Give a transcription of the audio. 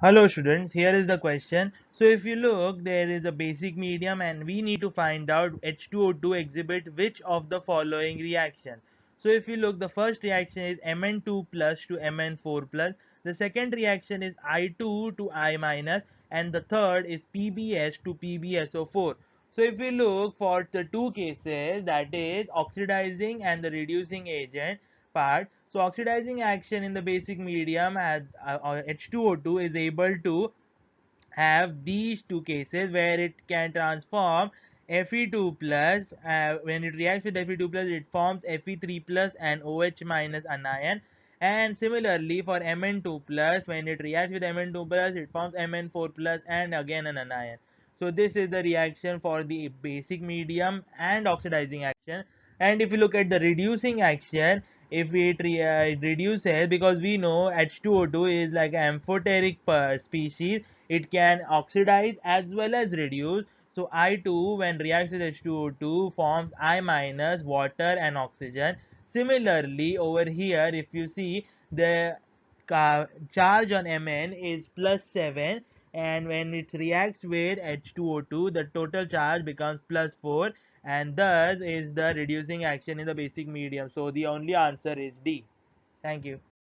Hello students, here is the question. So if you look, there is a basic medium and we need to find out H2O2 exhibit which of the following reaction. So if you look, the first reaction is Mn2 plus to Mn4 plus, the second reaction is I2 to I minus, and the third is PbS to PbSO4. So if we look for the two cases, that is oxidizing and the reducing agent part, so oxidizing action in the basic medium has H2O2 is able to have these two cases where it can transform Fe2 plus. When it reacts with Fe2 plus, it forms Fe3 plus and OH minus anion. And similarly for Mn2 plus, when it reacts with Mn2 plus, it forms Mn4 plus and again an anion. So this is the reaction for the basic medium and oxidizing action. And if you look at the reducing action, if it reduces, because we know H2O2 is like an amphoteric species, it can oxidize as well as reduce. So I2 when reacts with H2O2 forms I minus water and oxygen. Similarly over here, if you see, the charge on Mn is plus 7, and when it reacts with H2O2, the total charge becomes plus 4, and thus is the reducing action in the basic medium. So the only answer is D. Thank you.